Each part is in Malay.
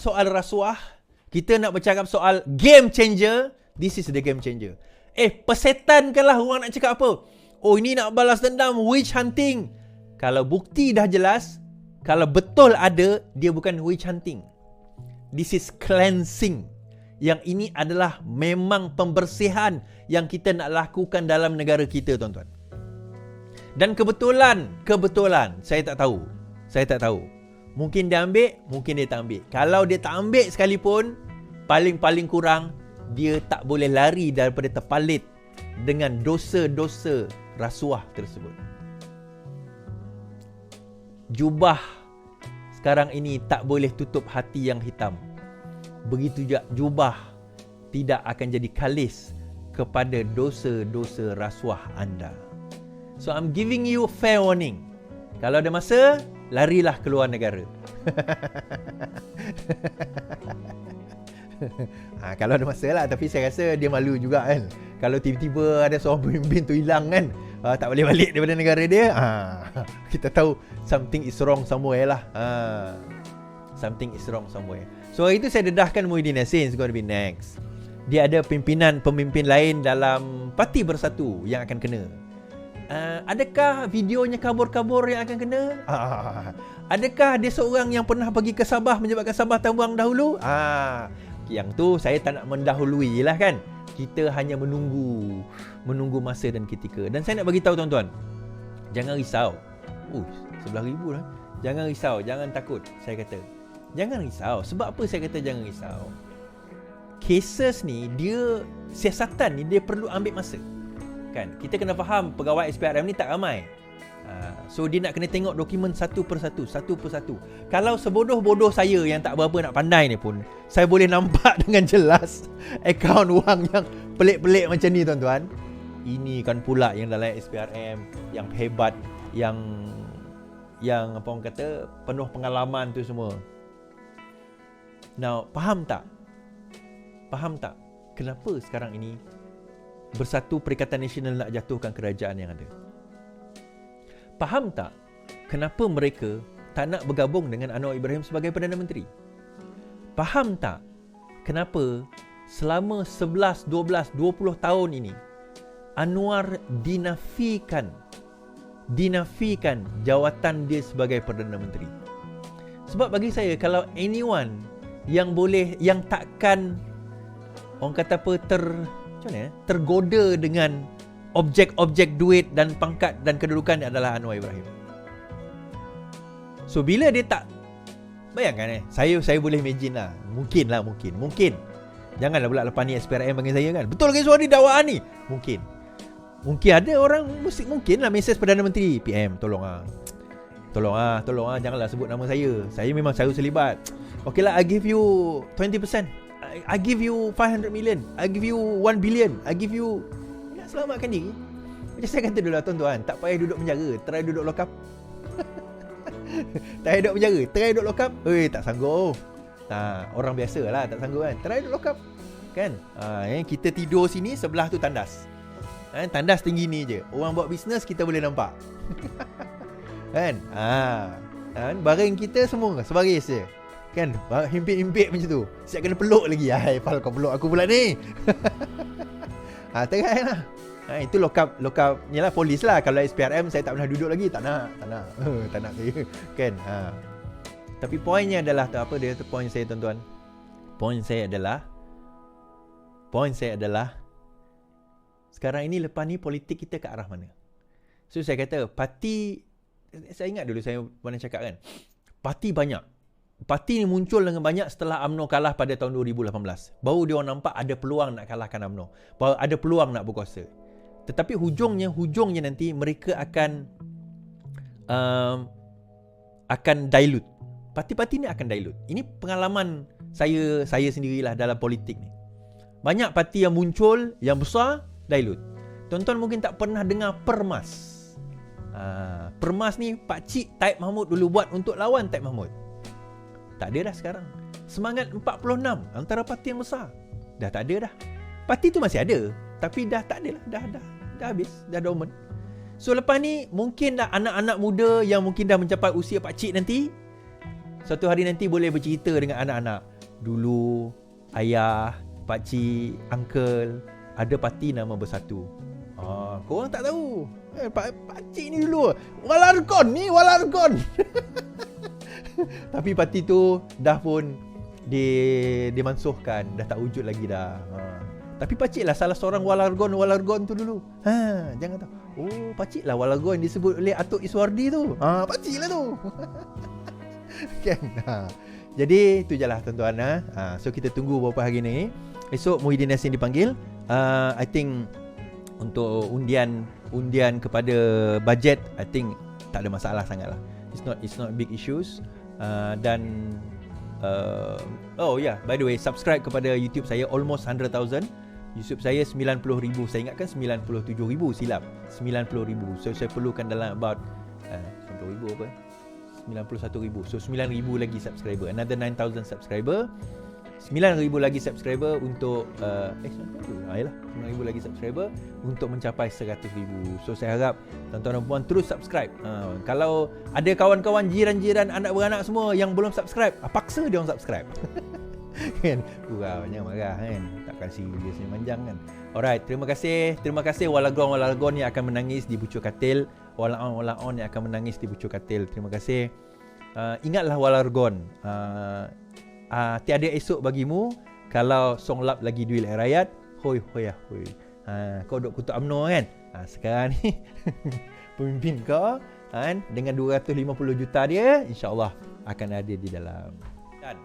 soal rasuah, kita nak bercakap soal game changer, this is the game changer. Persetankanlah orang nak cakap apa. Oh, ini nak balas dendam, witch hunting. Kalau bukti dah jelas, kalau betul ada, dia bukan witch hunting. This is cleansing. Yang ini adalah memang pembersihan yang kita nak lakukan dalam negara kita, tuan-tuan. Dan kebetulan, saya tak tahu. Mungkin dia ambil, mungkin dia tak ambil. Kalau dia tak ambil sekalipun, paling kurang, dia tak boleh lari daripada terpalit dengan dosa-dosa rasuah tersebut. Jubah sekarang ini tak boleh tutup hati yang hitam. Begitu juga jubah tidak akan jadi kalis kepada dosa-dosa rasuah anda. So I'm giving you fair warning. Kalau ada masa, larilah keluar negara. Kalau ada masa lah. Tapi saya rasa dia malu juga kan. Kalau tiba-tiba ada seorang pemimpin tu hilang kan, tak boleh balik daripada negara dia, kita tahu something is wrong somewhere lah. Something is wrong somewhere. So itu saya dedahkan Muhyiddin Yassin is going to be next. Dia ada pemimpin lain dalam Parti Bersatu yang akan kena. Adakah videonya kabur-kabur yang akan kena? Adakah dia seorang yang pernah pergi ke Sabah menyebabkan Sabah terbang dahulu? Yang tu saya tak nak mendahului lah kan. Kita hanya menunggu masa dan ketika. Dan saya nak bagi tahu tuan-tuan, jangan risau. 11,000 dah. Jangan risau, jangan takut. Saya kata jangan risau. Sebab apa saya kata jangan risau? Cases ni, dia siasatan ni dia perlu ambil masa. Kan? Kita kena faham pegawai SPRM ni tak ramai. So dia nak kena tengok dokumen satu persatu. Kalau sebodoh-bodoh saya yang tak berapa nak pandai ni pun, saya boleh nampak dengan jelas akaun wang yang pelik-pelik macam ni, tuan-tuan. Ini kan pula yang dalam SPRM yang hebat, yang apa orang kata penuh pengalaman tu semua. Now, faham tak kenapa sekarang ini Bersatu Perikatan Nasional nak jatuhkan kerajaan yang ada? Faham tak kenapa mereka tak nak bergabung dengan Anwar Ibrahim sebagai Perdana Menteri? Faham tak kenapa selama 11, 12, 20 tahun ini Anwar dinafikan jawatan dia sebagai Perdana Menteri? Sebab bagi saya, kalau anyone yang takkan orang kata apa tergoda dengan objek-objek duit dan pangkat dan kedudukan adalah Anwar Ibrahim. So bila dia tak, bayangkan saya boleh imagine lah. Mungkin. Janganlah pula lepas ni SPRM panggil saya kan, betul ke suara ni dakwaan ni? Mungkin ada orang mungkin lah mesej Perdana Menteri, PM tolong janganlah sebut nama saya. Saya memang terlibat. Okay lah, I give you 20%. I give you 500 million. I give you 1 billion. I give you, nak selamatkan diri. Macam saya kata dulu lah tuan-tuan, tak payah duduk penjara, try duduk lock up. Tak payah duduk penjara, try duduk lock up. Tak sanggup. Orang biasa lah tak sanggup kan. Try duduk lock up kan. Kita tidur sini, sebelah tu tandas. Tandas tinggi ni je. Orang buat bisnes kita boleh nampak. Kan? Baring kita semua sebaris je. Kan? Himpit-himpit macam tu. Siap kena peluk lagi. Pal kau peluk aku pula ni. Terai lah. Itu lock up ni lah, polis lah. Kalau SPRM saya tak pernah duduk lagi. Tak nak saya. Kan? Tapi poinnya adalah poin saya tuan-tuan. Poin saya adalah sekarang ini, lepas ni politik kita ke arah mana? So saya kata parti, saya ingat dulu saya pernah cakap kan, parti ni muncul dengan banyak setelah UMNO kalah pada tahun 2018. Baru dia orang nampak ada peluang nak kalahkan UMNO, ada peluang nak berkuasa. Tetapi hujungnya nanti mereka akan dilute. Parti-parti ni akan dilute. Ini pengalaman saya sendirilah dalam politik ni. Banyak parti yang muncul, yang besar, dilute. Tuan-tuan mungkin tak pernah dengar Permas. Permas ni Pakcik Taib Mahmud dulu buat untuk lawan Taib Mahmud. Tak ada dah sekarang. Semangat 46 antara parti yang besar dah tak ada dah. Parti tu masih ada, tapi dah tak ada lah. Dah habis, dah dormant. So lepas ni mungkin dah anak-anak muda yang mungkin dah mencapai usia pakcik nanti, satu hari nanti boleh bercerita dengan anak-anak. dulu ayah, pakcik, uncle ada parti nama Bersatu. Korang tak tahu. Pakcik ni dulu Walargon. Tapi parti tu dah pun dimansuhkan, dah tak wujud lagi dah. Tapi pakcik lah salah seorang Walargon tu dulu. Jangan tahu. Oh, pakcik lah Walargon disebut oleh Atuk Iswardi tu. Pakcik lah tu. Kan? Jadi itu je lah tuan-tuan. So kita tunggu beberapa hari ni. Esok Muhyiddin Yassin dipanggil. I think untuk undian kepada bajet, I think tak ada masalah sangat lah. It's not big issues. Dan oh yeah, by the way, subscribe kepada YouTube saya almost 100,000. YouTube saya 90,000. Saya ingatkan 97,000, silap. 90,000. So saya perlukan dalam about 90,000 apa? 91,000. So 9,000 lagi subscriber. Another 9,000 subscriber. 9,000 lagi subscriber untuk 9,000 lagi subscriber untuk mencapai 100,000. So saya harap tuan-tuan dan puan terus subscribe. Kalau ada kawan-kawan, jiran-jiran, anak beranak semua yang belum subscribe, paksa dia orang subscribe. Kan? Jangan marah kan. Takkan serius ni panjang kan. Alright, terima kasih Walargon yang akan menangis di Bucur Katil. Walaon yang akan menangis di Bucur Katil. Terima kasih. Ingatlah Walargon. Tiada esok bagimu kalau Songlap lagi duit rakyat. Hoi. Kau duk kutuk UMNO kan? Sekarang ni pemimpin kau kan, dengan 250 juta dia, insya-Allah akan ada di dalam. Dan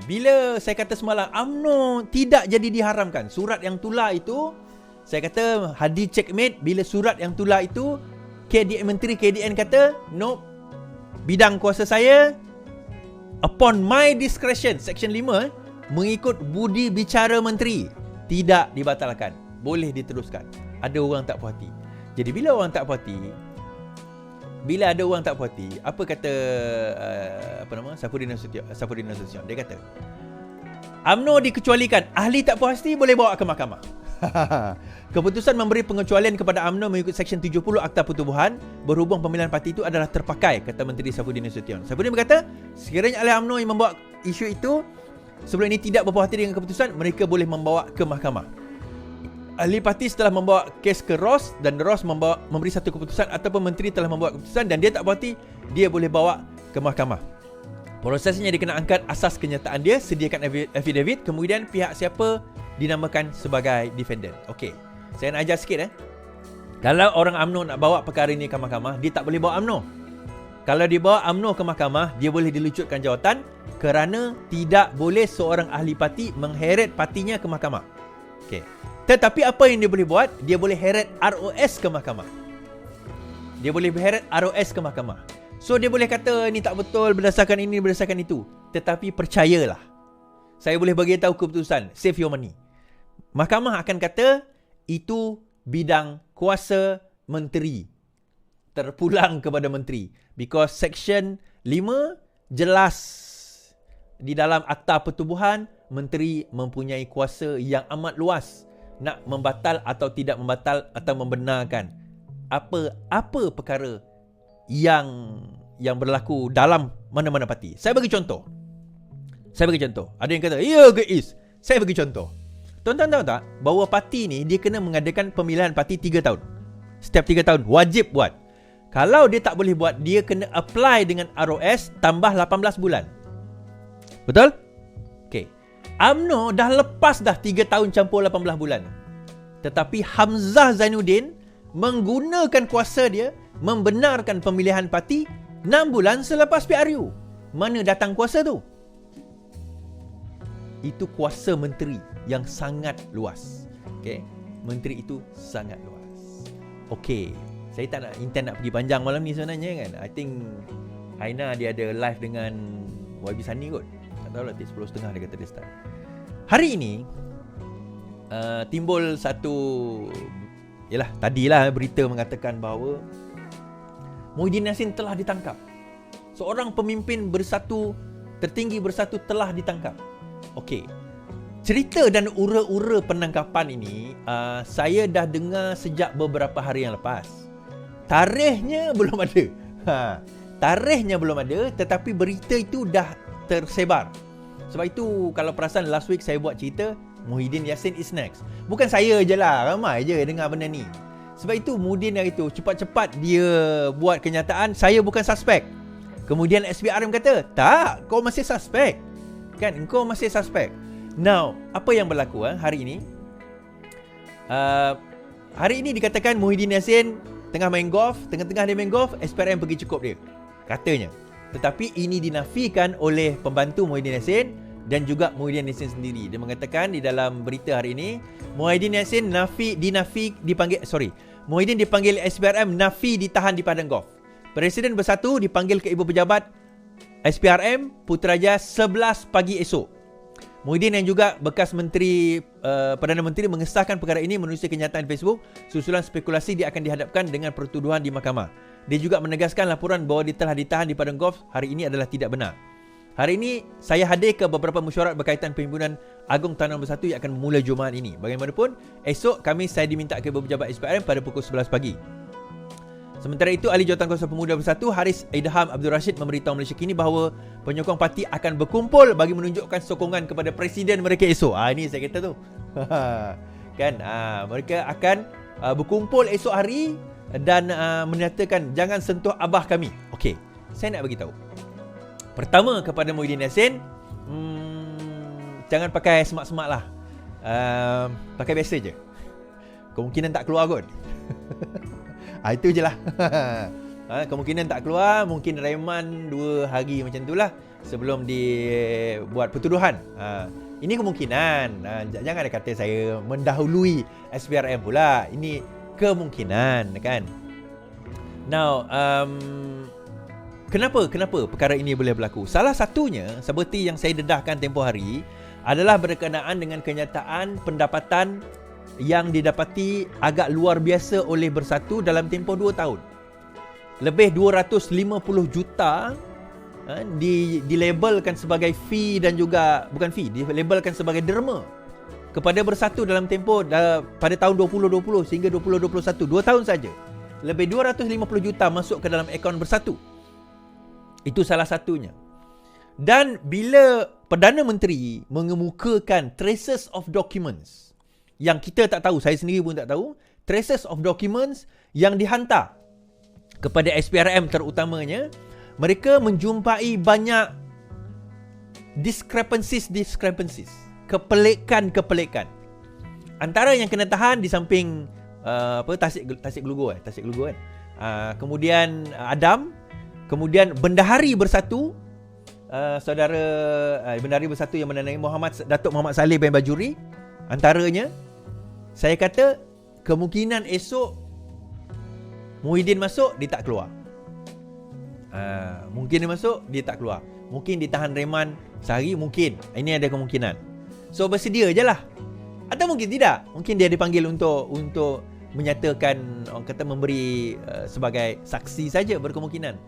bila saya kata semalam UMNO tidak jadi diharamkan, surat yang tular itu, saya kata Hadi checkmate. Bila surat yang tular itu, Menteri KDN kata, nope, bidang kuasa saya upon my discretion, Section 5 mengikut budi bicara menteri, tidak dibatalkan, boleh diteruskan. Ada orang tak puas hati. Jadi bila ada orang tak puas hati, apa kata Safruddin Nasution? Dia kata UMNO dikecualikan, ahli tak puas hati boleh bawa ke mahkamah. Keputusan memberi pengecualian kepada UMNO mengikut Seksyen 70 Akta Pertubuhan berhubung pemilihan parti itu adalah terpakai, kata Menteri Safruddin Nasution. Safruddin berkata, sekiranya ahli UMNO yang membawa isu itu sebelum ini tidak berpuas hati dengan keputusan, mereka boleh membawa ke mahkamah. Ahli parti setelah membawa kes ke ROS dan ROS memberi satu keputusan ataupun menteri telah membuat keputusan dan dia tak puas hati, dia boleh bawa ke mahkamah. Prosesnya dia kena angkat asas kenyataan dia, sediakan affidavit, kemudian pihak siapa dinamakan sebagai defendant. Okey, saya nak ajar sikit. Kalau orang UMNO nak bawa perkara ini ke mahkamah, dia tak boleh bawa UMNO. Kalau dia bawa UMNO ke mahkamah, dia boleh dilucutkan jawatan kerana tidak boleh seorang ahli parti mengheret partinya ke mahkamah. Okey. Tetapi apa yang dia boleh buat? Dia boleh heret ROS ke mahkamah. So dia boleh kata ni tak betul berdasarkan ini, berdasarkan itu. Tetapi percayalah, saya boleh bagi tahu keputusan, save your money. Mahkamah akan kata itu bidang kuasa menteri, terpulang kepada menteri. Because Section 5 jelas di dalam Akta Pertubuhan, menteri mempunyai kuasa yang amat luas nak membatal atau tidak membatal atau membenarkan apa perkara yang berlaku dalam mana-mana parti. Saya bagi contoh. Ada yang kata, ya ke Is? Saya bagi contoh. Tuan-tuan tahu tak bahawa parti ni dia kena mengadakan pemilihan parti 3 tahun. Setiap 3 tahun wajib buat. Kalau dia tak boleh buat, dia kena apply dengan ROS tambah 18 bulan. Betul? Okey. UMNO dah lepas dah 3 tahun campur 18 bulan. Tetapi Hamzah Zainuddin menggunakan kuasa dia membenarkan pemilihan parti 6 bulan selepas PRU. Mana datang kuasa tu? Itu kuasa menteri yang sangat luas. Okey, menteri itu sangat luas. Okey, saya tak nak intend nak pergi panjang malam ni sebenarnya kan. I think Aina dia ada live dengan YB Sani kot. Tak tahu lah, 10.30 dia kata dia start. Hari ini timbul satu, yalah, tadilah berita mengatakan bahawa Muhyiddin Yassin telah ditangkap. Seorang pemimpin tertinggi bersatu telah ditangkap. Okey. Cerita dan ura-ura penangkapan ini saya dah dengar sejak beberapa hari yang lepas. Tarikhnya belum ada. Tarikhnya belum ada, tetapi berita itu dah tersebar. Sebab itu kalau perasan last week saya buat cerita Muhyiddin Yassin is next. Bukan saya je lah, ramai je dengar benda ni. Sebab itu Muhyiddin yang itu cepat-cepat dia buat kenyataan saya bukan suspek. Kemudian SPRM kata, tak, kau masih suspek. Kan, kau masih suspek. Now, apa yang berlaku hari ini? Hari ini dikatakan Muhyiddin Yassin tengah main golf, tengah-tengah dia main golf, SPRM pergi cukup dia. Katanya. Tetapi ini dinafikan oleh pembantu Muhyiddin Yassin dan juga Muhyiddin Yassin sendiri. Dia mengatakan di dalam berita hari ini, Muhyiddin Yassin Muhyiddin dipanggil SPRM nafi ditahan di padang golf. Presiden Bersatu dipanggil ke ibu pejabat SPRM Putrajaya 11 pagi esok. Muhyiddin yang juga bekas Menteri Perdana Menteri mengesahkan perkara ini menerusi kenyataan Facebook susulan spekulasi dia akan dihadapkan dengan pertuduhan di mahkamah. Dia juga menegaskan laporan bahawa dia telah ditahan di padang golf hari ini adalah tidak benar. Hari ini saya hadir ke beberapa mesyuarat berkaitan Perhimpunan Agung Tanah Bersatu yang akan memulai Jumaat ini. Bagaimanapun, esok Khamis saya diminta ke ibu pejabat SPRM pada pukul 11 pagi. Sementara itu, Ahli Jawatankuasa Pemuda Bersatu Haris Idham Abdul Rashid memberitahu Malaysia Kini bahawa penyokong parti akan berkumpul bagi menunjukkan sokongan kepada presiden mereka esok. Ini saya kata tu. Kan, mereka akan berkumpul esok hari dan menyatakan jangan sentuh abah kami. Okey, saya nak bagi tahu. Pertama kepada Muhyiddin Yassin, jangan pakai semak-semak lah. Pakai biasa je. Kemungkinan tak keluar kot. Itu je lah. Kemungkinan tak keluar, mungkin reman 2 hari macam tu lah sebelum dibuat pertuduhan. Ini kemungkinan. Jangan ada kata saya mendahului SPRM pula. Ini kemungkinan, kan. Now, kenapa perkara ini boleh berlaku? Salah satunya, seperti yang saya dedahkan tempoh hari, adalah berkenaan dengan kenyataan pendapatan yang didapati agak luar biasa oleh Bersatu dalam tempoh 2 tahun. Lebih 250 juta dilabelkan sebagai fee dan juga bukan fee, dilabelkan sebagai derma kepada Bersatu dalam tempoh pada tahun 2020 sehingga 2021, 2 tahun saja. Lebih 250 juta masuk ke dalam akaun Bersatu. Itu salah satunya. Dan bila Perdana Menteri mengemukakan traces of documents yang kita tak tahu, saya sendiri pun tak tahu, traces of documents yang dihantar kepada SPRM terutamanya, mereka menjumpai banyak discrepancies, kepelikan. Antara yang kena tahan di samping Tasik Gelugur kan. Kemudian Adam, kemudian Bendahari Bersatu, saudara Bendahari Bersatu yang menandai Datuk Muhammad Saleh bin Bajuri. Antaranya, saya kata kemungkinan esok Muhyiddin masuk, dia tak keluar. Mungkin dia masuk, dia tak keluar. Mungkin ditahan reman sehari, mungkin. Ini ada kemungkinan. So bersedia je lah. Atau mungkin tidak. Mungkin dia dipanggil untuk menyatakan, orang kata memberi sebagai saksi saja, berkemungkinan.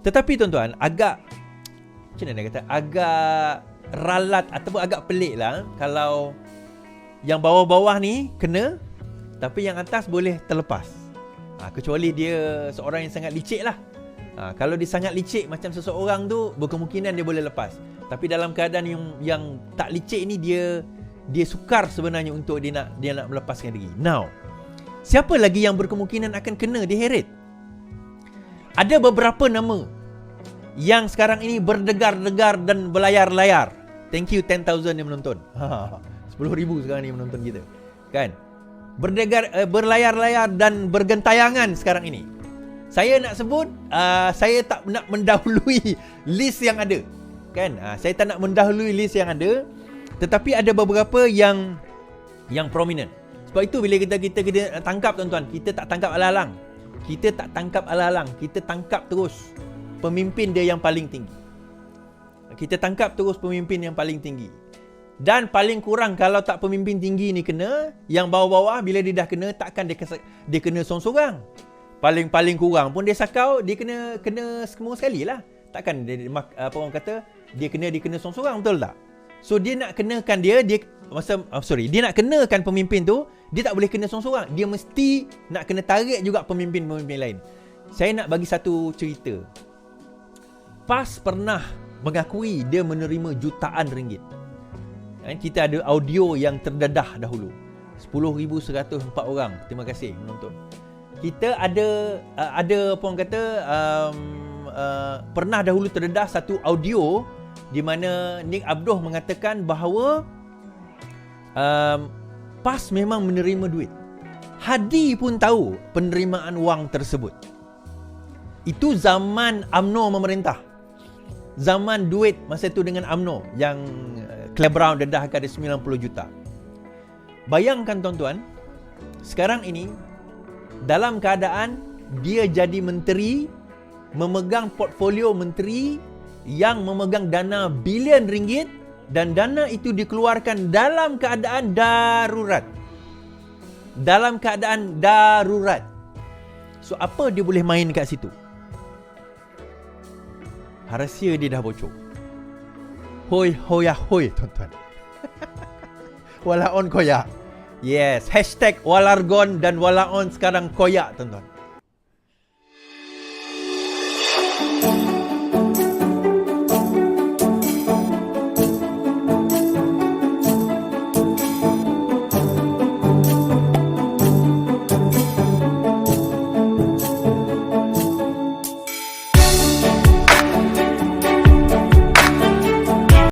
Tetapi tuan-tuan, agak macam mana kata, agak ralat ataupun agak pelik lah kalau yang bawah-bawah ni kena, tapi yang atas boleh terlepas. Kecuali dia seorang yang sangat licik lah. Kalau dia sangat licik macam seseorang tu, berkemungkinan dia boleh lepas. Tapi dalam keadaan yang tak licik ni, dia sukar sebenarnya untuk dia nak melepaskan diri. Now, siapa lagi yang berkemungkinan akan kena diheret? Ada beberapa nama yang sekarang ini berdegar-degar dan berlayar-layar. Thank you 10,000 yang menonton. 10,000 sekarang ni menonton kita, kan? Berlayar-layar dan bergentayangan sekarang ini. Saya nak sebut, saya tak nak mendahului list yang ada, kan? Saya tak nak mendahului list yang ada, tetapi ada beberapa yang prominent. Sebab itu bila kita tangkap, tuan-tuan, kita tak tangkap ala-alang. Kita tangkap terus pemimpin dia yang paling tinggi. Kita tangkap terus pemimpin yang paling tinggi. Dan paling kurang kalau tak pemimpin tinggi ni kena, yang bawah-bawah bila dia dah kena, takkan dia kena seorang-seorang. Paling kurang pun dia sakau, dia kena semua sekali lah. Takkan dia orang kata dia kena seorang-seorang, betul tak? So dia nak kenakan dia nak kenakan pemimpin tu, dia tak boleh kena seorang-seorang. Dia mesti nak kena tarik juga pemimpin-pemimpin lain. Saya nak bagi satu cerita. PAS pernah mengakui dia menerima jutaan ringgit. Kita ada audio yang terdedah dahulu. 10,104 orang. Terima kasih menonton. Kita ada apa orang kata, pernah dahulu terdedah satu audio di mana Nick Abduh mengatakan bahawa PAS memang menerima duit. Hadi pun tahu penerimaan wang tersebut. Itu zaman UMNO memerintah. Zaman duit masa itu dengan UMNO yang Claire Brown dedahkan ada 90 juta. Bayangkan tuan-tuan, sekarang ini dalam keadaan dia jadi menteri, memegang portfolio menteri yang memegang dana bilion ringgit, dan dana itu dikeluarkan dalam keadaan darurat. Dalam keadaan darurat. So apa dia boleh main kat situ? Rahsia dia dah bocor. Hoi hoya hoi tuan-tuan. Walaon koyak. Yes, hashtag Walargon dan Walaon sekarang koyak tuan-tuan.